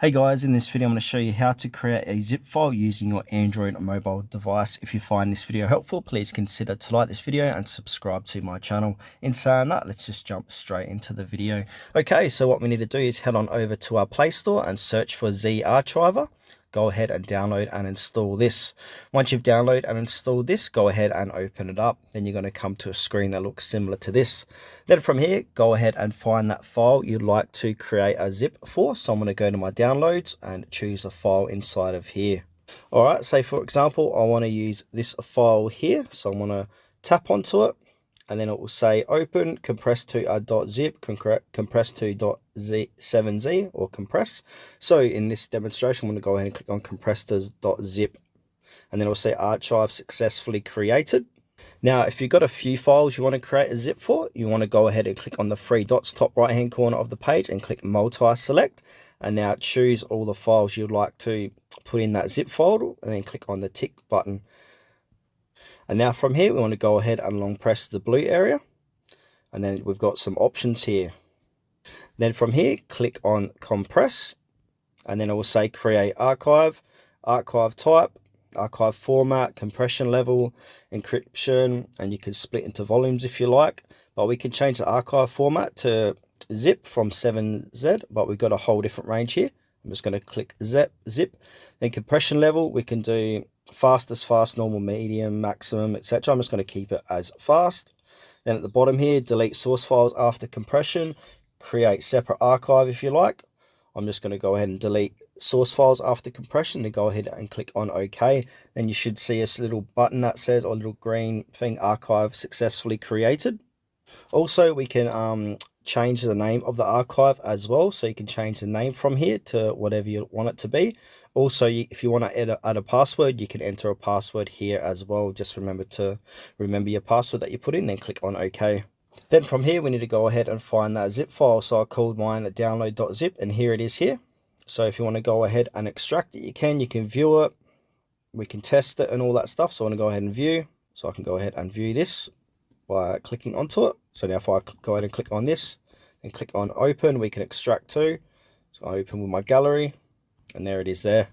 Hey guys, in this video I'm going to show you how to create a zip file using your Android mobile device. If you find this video helpful, please consider to like this video and subscribe to my channel. In saying that, let's just jump straight into the video. Okay, so what we need to do is head on over to our Play Store and search for ZArchiver. Go ahead and download and install this. Once you've downloaded and installed this, go ahead and open it up. Then you're going to come to a screen that looks similar to this. Then from here, go ahead and find that file you'd like to create a zip for. So I'm going to go to my downloads and choose a file inside of here. All right, say for example, I want to use this file here. So I'm going to tap onto it. And then it will say open compress to a .zip, compress to .7z or compress. So in this demonstration, I'm going to go ahead and click on compress to .zip, and then it will say archive successfully created. Now, if you've got a few files you want to create a zip for, you want to go ahead and click on the three dots top right hand corner of the page and click multi-select. And now choose all the files you'd like to put in that zip folder, and then click on the tick button. And now from here, we want to go ahead and long press the blue area. And then we've got some options here. Then from here, click on compress. And then it will say create archive, archive type, archive format, compression level, encryption. And you can split into volumes if you like. But we can change the archive format to zip from 7Z. But we've got a whole different range here. I'm just going to click zip. Then compression level, we can do fastest, fast, normal, medium, maximum, etc. I'm just going to keep it as fast. Then at the bottom here, delete source files after compression, create separate archive if you like. I'm just going to go ahead and delete source files after compression, then go ahead and click on OK. Then you should see a little button that says, or a little green thing, archive successfully created. Also, we can change the name of the archive as well. So you can change the name from here to whatever you want it to be. Also, if you want to add a password, you can enter a password here as well. Just remember your password that you put in, then click on OK. Then from here, we need to go ahead and find that zip file. So I called mine a download.zip, and here it is here. So if you want to go ahead and extract it, you can view it. We can test it and all that stuff. So I want to go ahead and view. So I can go ahead and view this by clicking onto it. So now if I go ahead and click on this and click on open, we can extract too. So I open with my gallery, and there it is there.